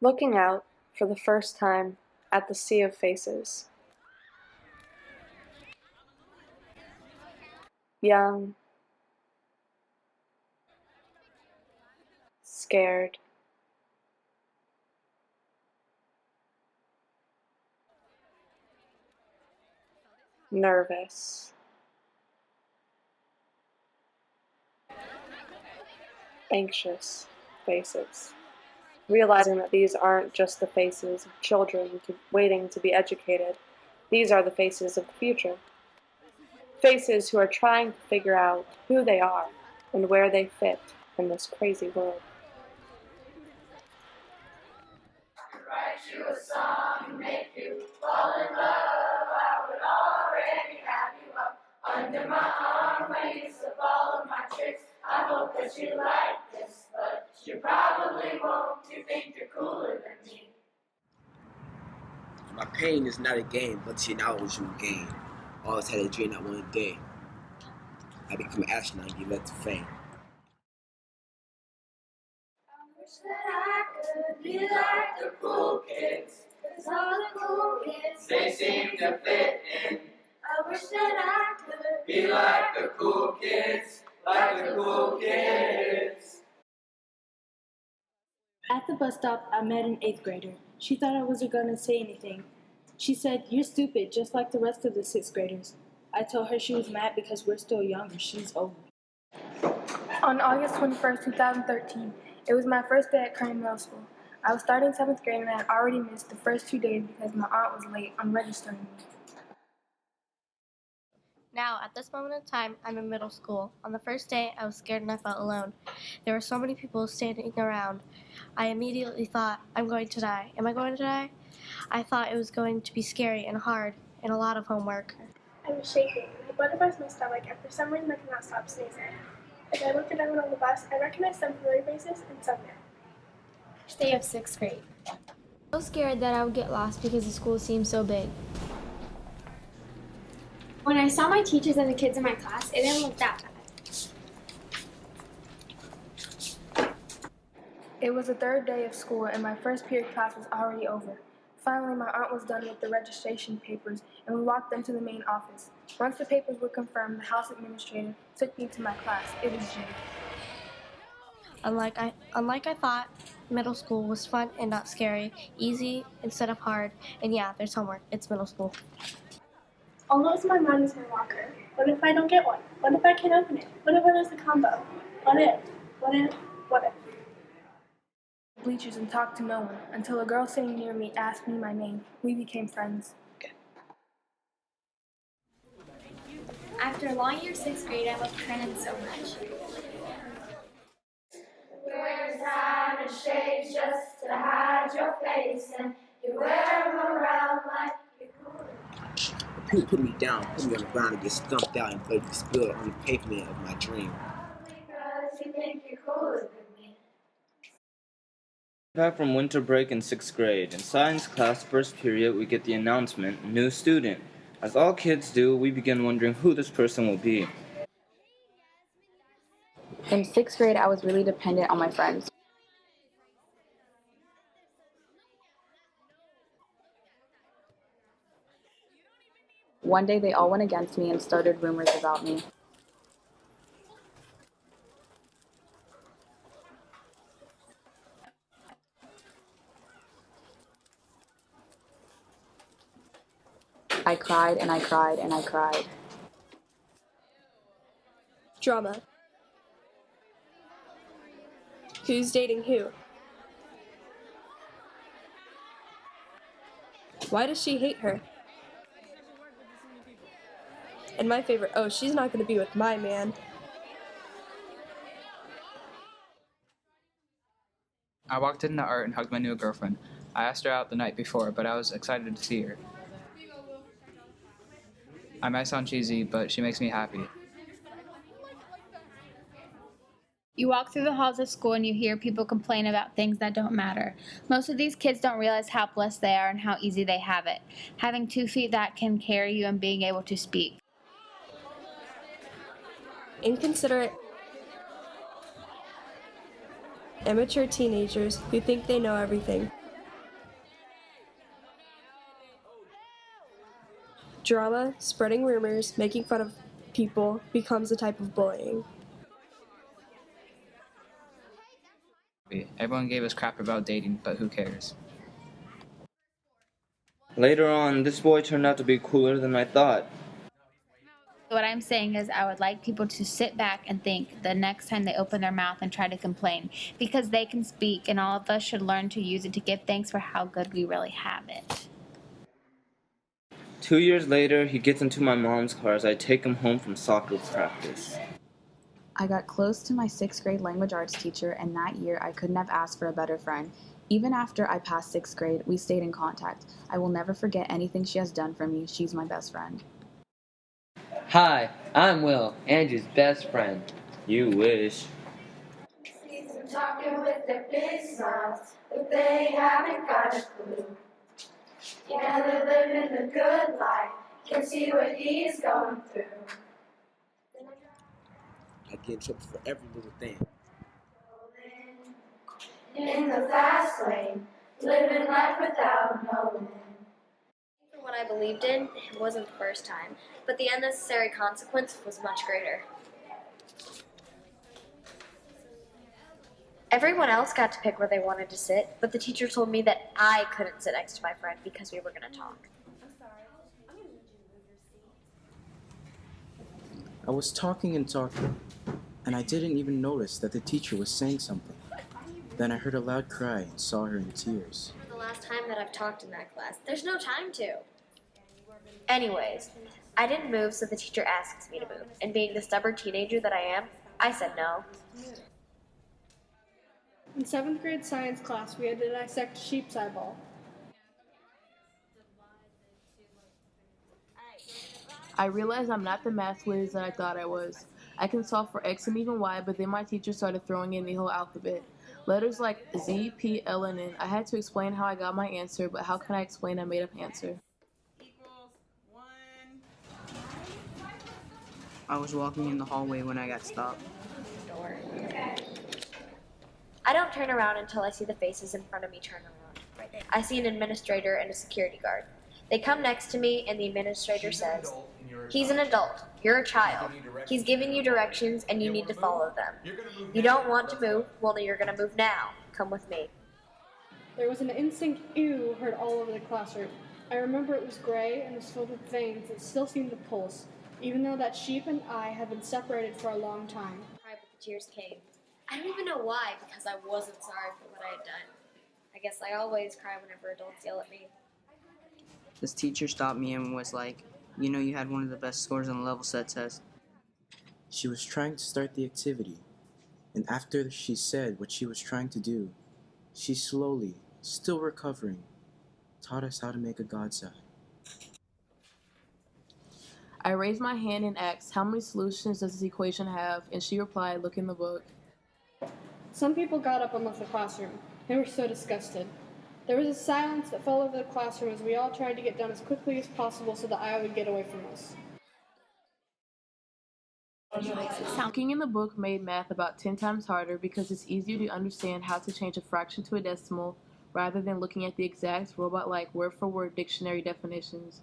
looking out for the first time at the sea of faces. Young, scared, nervous, anxious faces. Realizing that these aren't just the faces of children waiting to be educated, these are the faces of the future. Faces who are trying to figure out who they are and where they fit in this crazy world. Write you a song, make you fall in love. I would already have you up under my arm. I used to follow my tricks. I hope that you like this, but you probably won't. You think you're cooler than me. My pain is not a game, but see now was your game. Always had a dream that one day I become an astronaut and get led to fame. I wish that I could be like the cool kids, 'cause all the cool kids, they seem to fit in. I wish that I could be like the cool kids, like the cool kids. At the bus stop, I met an 8th grader. She thought I wasn't going to say anything. She said, "You're stupid, just like the rest of the 6th graders." I told her she was mad because we're still young and she's old. On August 21st, 2013, it was my first day at Kernan Middle School. I was starting 7th grade and I had already missed the first 2 days because my aunt was late on registering me. Now, at this moment in time, I'm in middle school. On the first day, I was scared and I felt alone. There were so many people standing around. I immediately thought, I'm going to die. Am I going to die? I thought it was going to be scary and hard and a lot of homework. I was shaking. My butterflies in my stomach, and for some reason I could not stop sneezing. As I looked at everyone on the bus, I recognized some familiar faces and some new. First day of 6th grade. I was scared that I would get lost because the school seemed so big. When I saw my teachers and the kids in my class, it didn't look that bad. It was the 3rd day of school and my first period class was already over. Finally, my aunt was done with the registration papers and we walked into the main office. Once the papers were confirmed, the house administrator took me to my class. It was June. Unlike I thought, middle school was fun and not scary, easy instead of hard, and yeah, there's homework. It's middle school. All that was in my mind was my locker. What if I don't get one? What if I can't open it? What if I lose the combo? What if? What if? What if? Bleachers and talked to no one until a girl sitting near me asked me my name. We became friends. After a long year of 6th grade, I love Kernan so much. Wear diamond shades just to hide your face, and you wear them around like you're cool. People put me down, put me on the ground and get stumped out and blade spilled on the pavement of my dream. Because you think you're cooler than me. Back from winter break in 6th grade. In science class, first period, we get the announcement, new student. As all kids do, we begin wondering who this person will be. In 6th grade, I was really dependent on my friends. One day, they all went against me and started rumors about me. I cried and I cried and I cried. Drama. Who's dating who? Why does she hate her? And my favorite, oh, she's not going to be with my man. I walked into art and hugged my new girlfriend. I asked her out the night before, but I was excited to see her. I might sound cheesy, but she makes me happy. You walk through the halls of school and you hear people complain about things that don't matter. Most of these kids don't realize how blessed they are and how easy they have it. Having 2 feet that can carry you and being able to speak. Inconsiderate, immature teenagers who think they know everything. Drama, spreading rumors, making fun of people becomes a type of bullying. Everyone gave us crap about dating, but who cares? Later on, this boy turned out to be cooler than I thought. What I'm saying is I would like people to sit back and think the next time they open their mouth and try to complain, because they can speak, and all of us should learn to use it to give thanks for how good we really have it. 2 years later, he gets into my mom's car as I take him home from soccer practice. I got close to my 6th grade language arts teacher, and that year I couldn't have asked for a better friend. Even after I passed 6th grade, we stayed in contact. I will never forget anything she has done for me. She's my best friend. Hi, I'm Will, Andrew's best friend. You wish. See them talking with their big smiles, but they haven't got a clue. Yeah, they're living the good life, can see what he's going through. I get in trouble for every little thing. In the fast lane, living life without knowing. For what I believed in, it wasn't the first time, but the unnecessary consequence was much greater. Everyone else got to pick where they wanted to sit, but the teacher told me that I couldn't sit next to my friend because we were going to talk. I was talking and talking, and I didn't even notice that the teacher was saying something. Then I heard a loud cry and saw her in tears. For the last time that I've talked in that class, there's no time to. Anyways, I didn't move, so the teacher asks me to move, and being the stubborn teenager that I am, I said no. In 7th grade science class, we had to dissect a sheep's eyeball. I realized I'm not the math whiz that I thought I was. I can solve for X and even Y, but then my teacher started throwing in the whole alphabet. Letters like Z, P, L, and N. I had to explain how I got my answer, but how can I explain a made-up answer? I was walking in the hallway when I got stopped. I don't turn around until I see the faces in front of me turn around. I see an administrator and a security guard. They come next to me, and the administrator says, "He's an adult. You're a child. He's giving you directions, and you need to follow them. You don't want to move? Well, you're going to move now. Come with me." There was an instinct ew heard all over the classroom. I remember it was gray and was filled with veins that still seemed to pulse, even though that sheep and I had been separated for a long time. But the tears came. I don't even know why, because I wasn't sorry for what I had done. I guess I always cry whenever adults yell at me. This teacher stopped me and was like, "You know you had one of the best scores on the level set test." She was trying to start the activity, and after she said what she was trying to do, she slowly, still recovering, taught us how to make a God sign. I raised my hand and asked, "How many solutions does this equation have?" And she replied, "Look in the book." Some people got up and left the classroom. They were so disgusted. There was a silence that fell over the classroom as we all tried to get done as quickly as possible so that I would get away from us. Looking in the book made math about 10 times harder because it's easier to understand how to change a fraction to a decimal rather than looking at the exact robot-like word-for-word dictionary definitions.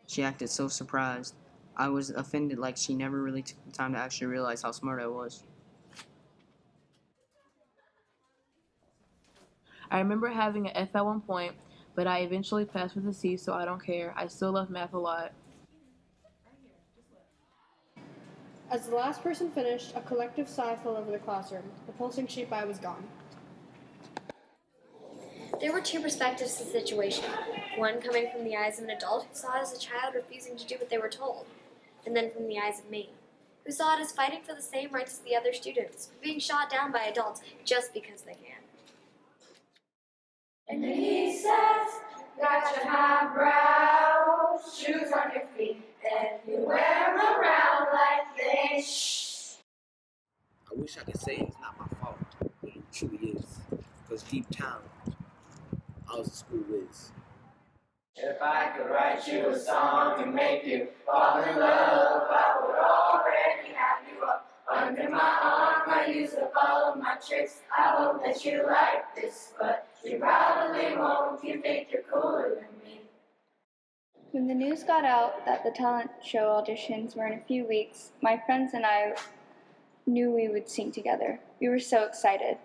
She acted so surprised. I was offended, like she never really took the time to actually realize how smart I was. I remember having an F at one point, but I eventually passed with a C, so I don't care. I still love math a lot. As the last person finished, a collective sigh fell over the classroom. The pulsing sheep eye was gone. There were two perspectives to the situation. One coming from the eyes of an adult who saw it as a child refusing to do what they were told, and then from the eyes of me, who saw it as fighting for the same rights as the other students, being shot down by adults just because they can. And he says, got your highbrow shoes on your feet, and you wear them around like this. I wish I could say it's not my fault, but it truly is. Because deep down, I was a school whiz. If I could write you a song and make you fall in love, I would already have you up under my arm. I used to follow my tricks. I hope that you like this, but you probably won't. You think you're cooler than me. When the news got out that the talent show auditions were in a few weeks, my friends and I knew we would sing together. We were so excited.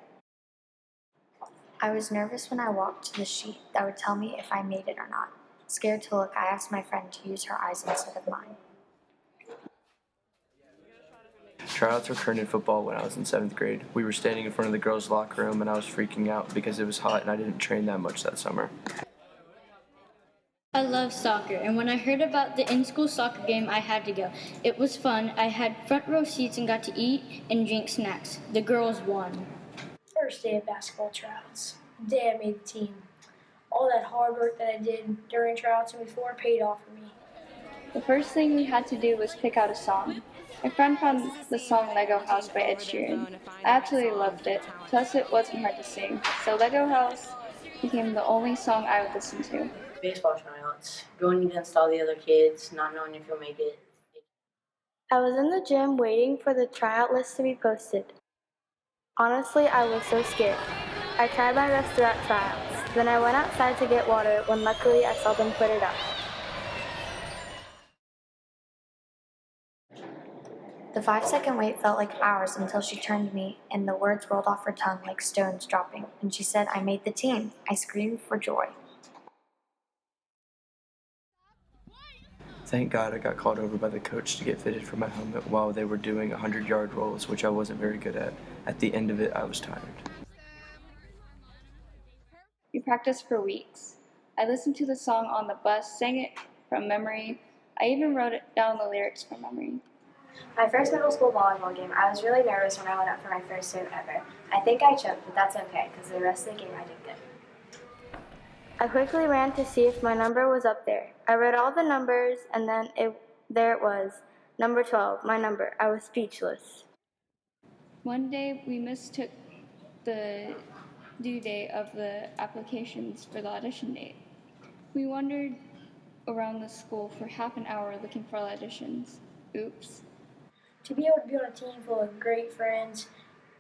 I was nervous when I walked to the sheet that would tell me if I made it or not. Scared to look, I asked my friend to use her eyes instead of mine. Tryouts were Kernan football when I was in 7th grade. We were standing in front of the girls' locker room and I was freaking out because it was hot and I didn't train that much that summer. I love soccer, and when I heard about the in-school soccer game, I had to go. It was fun. I had front row seats and got to eat and drink snacks. The girls won. First day of basketball tryouts. The day I made the team. All that hard work that I did during tryouts and before paid off for me. The first thing we had to do was pick out a song. My friend found the song Lego House by Ed Sheeran. I absolutely loved it, plus it wasn't hard to sing, so Lego House became the only song I would listen to. Baseball tryouts, going against all the other kids, not knowing if you'll make it. I was in the gym waiting for the tryout list to be posted. Honestly, I was so scared. I tried my best throughout tryouts. Then I went outside to get water when luckily I saw them put it up. The 5-second wait felt like hours until she turned to me and the words rolled off her tongue like stones dropping, and she said, "I made the team." I screamed for joy. Thank God I got called over by the coach to get fitted for my helmet while they were doing 100-yard rolls, which I wasn't very good at. At the end of it, I was tired. We practiced for weeks. I listened to the song on the bus, sang it from memory. I even wrote down the lyrics from memory. My first middle school volleyball game, I was really nervous when I went up for my first serve ever. I think I choked, but that's okay, because the rest of the game I did good. I quickly ran to see if my number was up there. I read all the numbers, and then there it was, number 12, my number. I was speechless. One day, we mistook the due date of the applications for the audition date. We wandered around the school for half an hour looking for auditions. Oops. To be able to be on a team full of great friends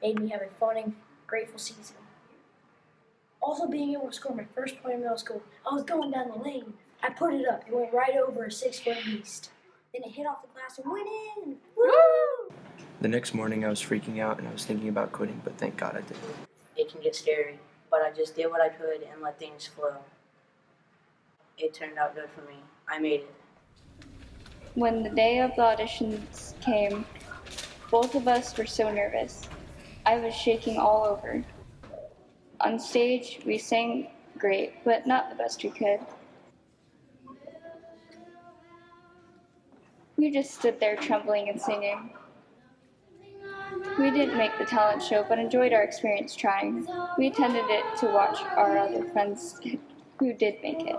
made me have a fun and grateful season. Also being able to score my first point in middle school, I was going down the lane. I put it up. It went right over a 6-foot beast. Then it hit off the glass and went in. Woo! The next morning I was freaking out and I was thinking about quitting, but thank God I didn't. It can get scary, but I just did what I could and let things flow. It turned out good for me. I made it. When the day of the auditions came, both of us were so nervous. I was shaking all over. On stage, we sang great, but not the best we could. We just stood there trembling and singing. We didn't make the talent show, but enjoyed our experience trying. We attended it to watch our other friends who did make it.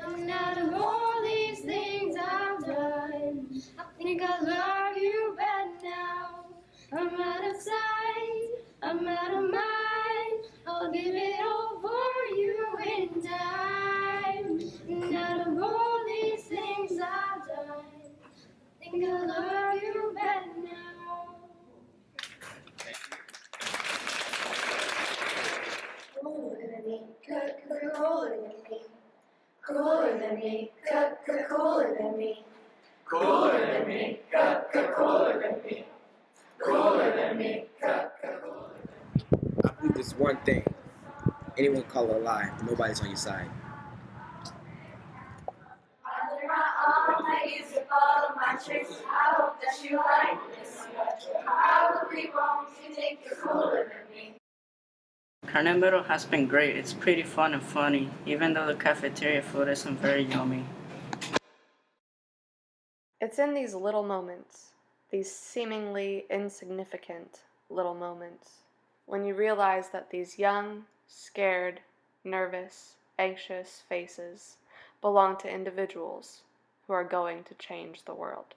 And out of all these things I've done, I think I love you better now. I'm out of sight, I'm out of mind. I'll give it all for you in time. And out of all these things I've done, I think I love you better now. Cooler than me, cooler than me. Cooler than me, cooler than me. Cooler than me, cooler than me. Cooler than me, cooler. I believe this one thing. Anyone call it a lie, but nobody's on your side. Under my arm, I used to follow my tricks. I hope that you like this. I would be wrong to think you're cooler than me. Kernan Middle has been great. It's pretty fun and funny, even though the cafeteria food isn't very yummy. It's in these little moments, these seemingly insignificant little moments, when you realize that these young, scared, nervous, anxious faces belong to individuals who are going to change the world.